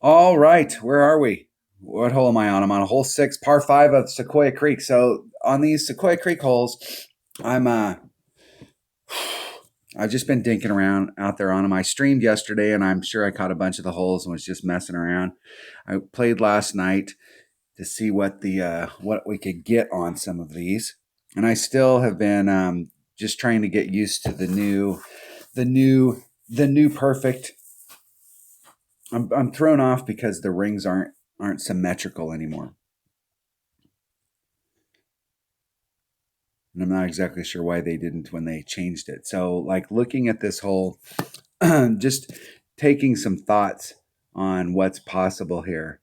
All right, where are we? What hole am I on? I'm on hole 6, par 5 of Sequoia Creek. So on these Sequoia Creek holes, I'm I've just been dinking around out there on them. I streamed yesterday, and I'm sure I caught a bunch of the holes and was just messing around. I played last night to see what we could get on some of these, and I still have been just trying to get used to the new, the new perfect. I'm thrown off because the rings aren't symmetrical anymore. And I'm not exactly sure why they didn't when they changed it. So, like looking at this whole, just taking some thoughts on what's possible here.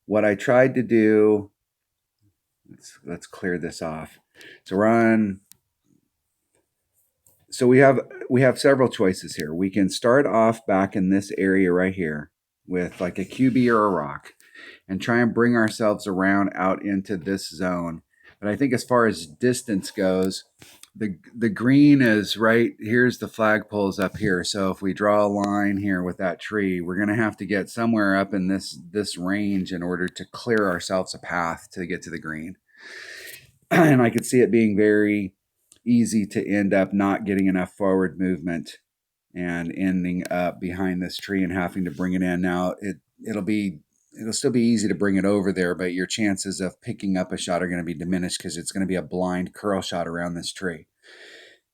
What I tried to do, let's clear this off. So we're on. So we have several choices here. We can start off back in this area right here with like a QB or a rock, and try and bring ourselves around out into this zone. But I think as far as distance goes, the green is right here's the flagpoles up here. So if we draw a line here with that tree, we're going to have to get somewhere up in this range in order to clear ourselves a path to get to the green. And I could see it being very easy to end up not getting enough forward movement and ending up behind this tree and having to bring it in. Now it'll still be easy to bring it over there, but your chances of picking up a shot are going to be diminished because it's going to be a blind curl shot around this tree.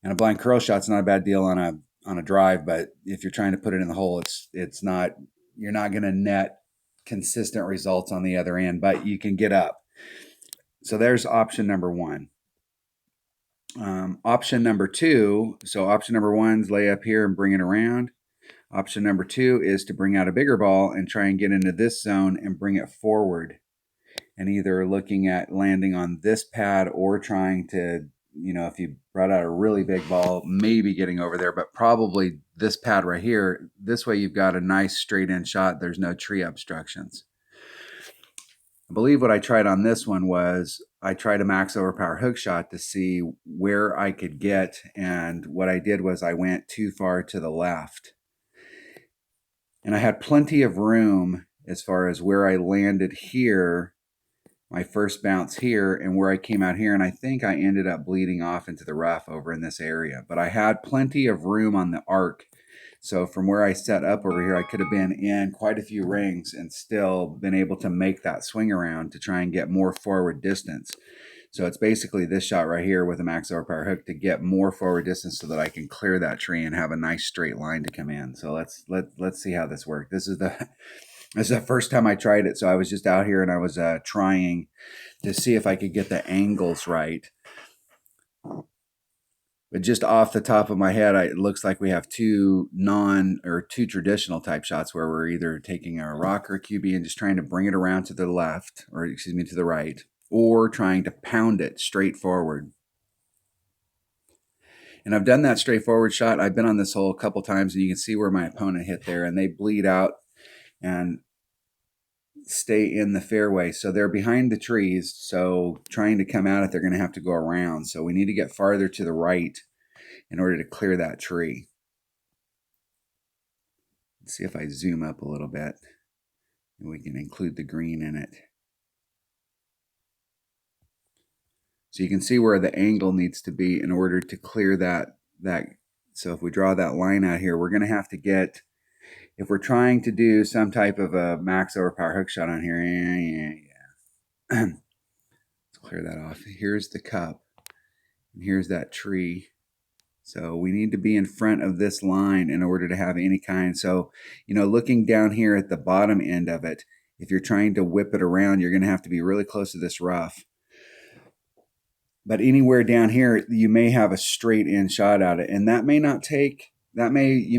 And a blind curl shot's not a bad deal on a drive, but if you're trying to put it in the hole, it's not you're not going to net consistent results on the other end, but you can get up. So there's option number one. Option number two. So option number one's lay up here and bring it around. Option number two is to bring out a bigger ball and try and get into this zone and bring it forward, and either looking at landing on this pad or trying to, if you brought out a really big ball, maybe getting over there, but probably this pad right here. This way you've got a nice straight in shot. There's no tree obstructions. I believe what I tried on this one was I tried a max overpower hook shot to see where I could get. And what I did was I went too far to the left. And I had plenty of room as far as where I landed here, my first bounce here, and where I came out here. And I think I ended up bleeding off into the rough over in this area. But I had plenty of room on the arc. So from where I set up over here, I could have been in quite a few rings and still been able to make that swing around to try and get more forward distance. So it's basically this shot right here with a max overpower hook to get more forward distance so that I can clear that tree and have a nice straight line to come in. So let's see how this works. This is the first time I tried it. So I was just out here and I was trying to see if I could get the angles right. But just off the top of my head, it looks like we have two traditional type shots where we're either taking a rock or a QB and just trying to bring it around to the left, or excuse me, to the right, or trying to pound it straight forward. And I've done that straightforward shot. I've been on this hole a couple times, and you can see where my opponent hit there, and they bleed out and stay in the fairway. So they're behind the trees. So trying to come at it, they're going to have to go around. So we need to get farther to the right in order to clear that tree. Let's see if I zoom up a little bit and we can include the green in it. So you can see where the angle needs to be in order to clear that. So if we draw that line out here, we're going to have to get, if we're trying to do some type of a max overpower hook shot on here, let's clear that off. Here's the cup, and here's that tree. So we need to be in front of this line in order to have any kind. So, looking down here at the bottom end of it, if you're trying to whip it around, you're going to have to be really close to this rough. But anywhere down here, you may have a straight in shot at it. And that may not take, you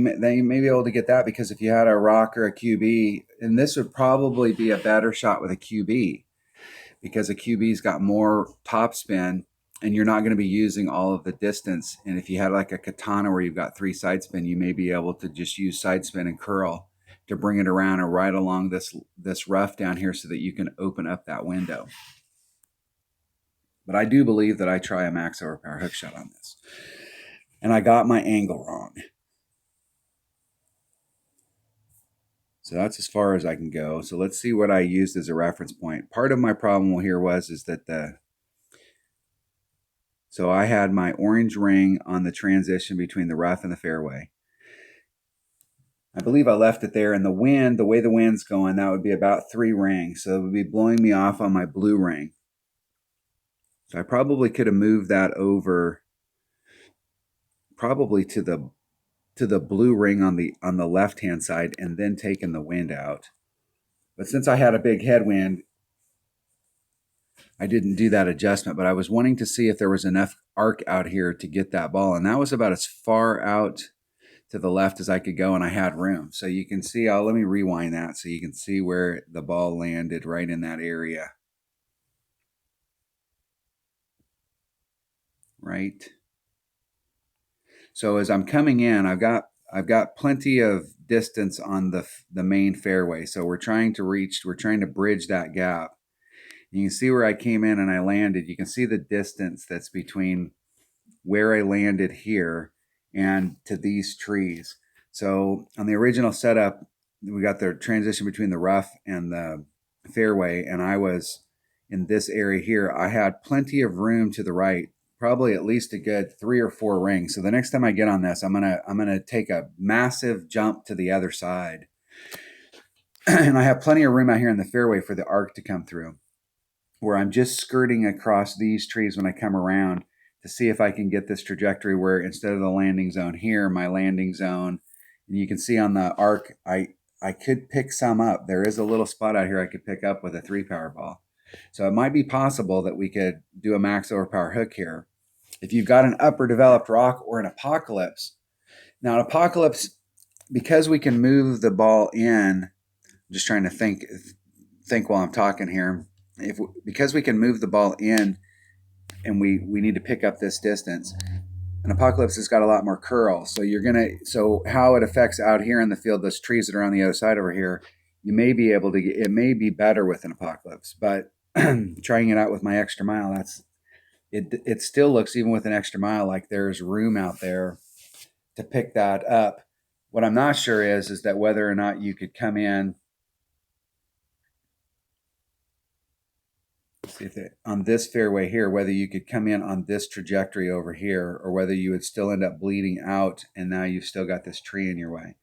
may be able to get that, because if you had a rock or a QB, and this would probably be a better shot with a QB, because a QB's got more top spin and you're not going to be using all of the distance. And if you had like a katana where you've got 3 side spin, you may be able to just use side spin and curl to bring it around and right along this rough down here so that you can open up that window. But I do believe that I try a max overpower hook shot on this. And I got my angle wrong. So that's as far as I can go. So let's see what I used as a reference point. Part of my problem here is that so I had my orange ring on the transition between the rough and the fairway. I believe I left it there, and the wind, the way the wind's going, that would be about 3 rings. So it would be blowing me off on my blue ring. So I probably could have moved that over probably to the blue ring on the left hand side and then taken the wind out. But since I had a big headwind, I didn't do that adjustment. But I was wanting to see if there was enough arc out here to get that ball, and that was about as far out to the left as I could go, and I had room. So you can see, let me rewind that so you can see where the ball landed right in that area. Right. So as I'm coming in, I've got plenty of distance on the main fairway. So we're trying to bridge that gap. You can see where I came in and I landed. You can see the distance that's between where I landed here and to these trees. So on the original setup, we got the transition between the rough and the fairway, and I was in this area here. I had plenty of room to the right, probably at least a good 3 or 4 rings. So the next time I get on this, I'm gonna take a massive jump to the other side. And I have plenty of room out here in the fairway for the arc to come through, where I'm just skirting across these trees when I come around to see if I can get this trajectory where instead of the landing zone here, my landing zone, and you can see on the arc, I could pick some up. There is a little spot out here I could pick up with a 3-power ball. So it might be possible that we could do a max overpower hook here. If you've got an upper developed rock or an apocalypse. Now an apocalypse, because we can move the ball in, I'm just trying to think while I'm talking here. Because we can move the ball in and we need to pick up this distance, an apocalypse has got a lot more curl. So how it affects out here in the field, those trees that are on the other side over here, you may be able to it may be better with an apocalypse, but trying it out with my extra mile, it still looks, even with an extra mile, like there's room out there to pick that up. What I'm not sure is that whether or not you could come in, see if on this fairway here, whether you could come in on this trajectory over here, or whether you would still end up bleeding out and now you've still got this tree in your way.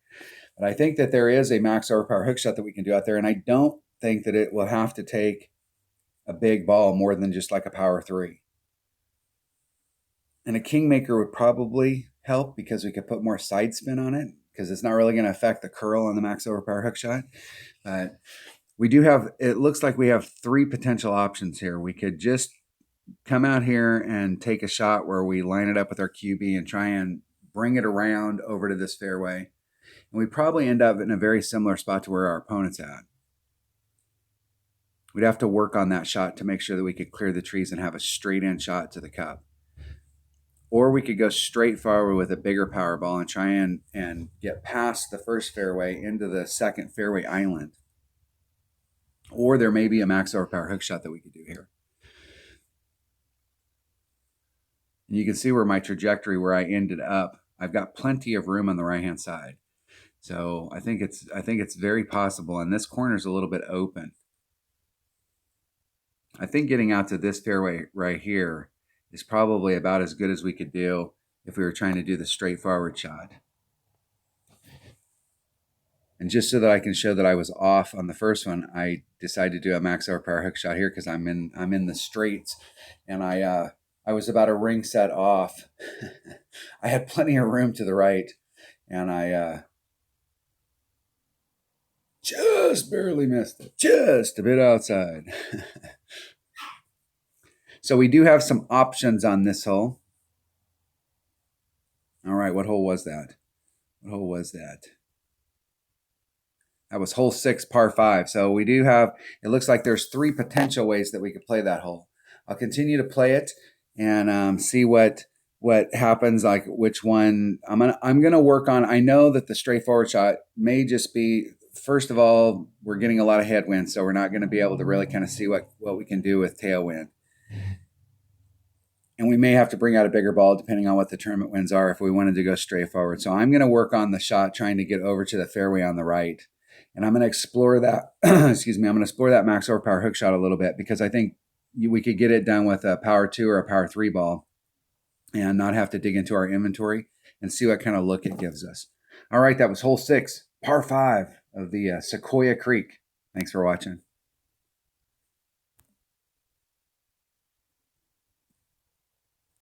But I think that there is a max overpower hook shot that we can do out there, and I don't think that it will have to take a big ball more than just like a power 3. And a kingmaker would probably help because we could put more side spin on it, because it's not really going to affect the curl on the max overpower hook shot. But we do have, it looks like we have 3 potential options here. We could just come out here and take a shot where we line it up with our QB and try and bring it around over to this fairway. And we probably end up in a very similar spot to where our opponent's at. We'd have to work on that shot to make sure that we could clear the trees and have a straight in shot to the cup. Or we could go straight forward with a bigger power ball and try and get past the first fairway into the second fairway island. Or there may be a max overpower hook shot that we could do here. And you can see where my trajectory, where I ended up, I've got plenty of room on the right-hand side. So I think it's very possible. And this corner is a little bit open. I think getting out to this fairway right here is probably about as good as we could do if we were trying to do the straightforward shot. And just so that I can show that I was off on the first one, I decided to do a max overpower hook shot here because I'm in the straights, and I was about a ring set off. I had plenty of room to the right, and I just barely missed it, just a bit outside. So we do have some options on this hole. All right, what hole was that? What hole was that? That was hole 6, par 5. So we do have, it looks like there's 3 potential ways that we could play that hole. I'll continue to play it and see what happens, like which one I'm gonna work on. I know that the straightforward shot may just be, first of all, we're getting a lot of headwind, so we're not going to be able to really kind of see what we can do with tailwind. And we may have to bring out a bigger ball depending on what the tournament winds are if we wanted to go straight forward. So I'm going to work on the shot trying to get over to the fairway on the right. And I'm going to explore that, excuse me, I'm going to explore that max horsepower hook shot a little bit, because I think we could get it done with a power 2 or a power 3 ball and not have to dig into our inventory, and see what kind of look it gives us. All right, that was hole 6, par 5 of the Sequoia Creek. Thanks for watching.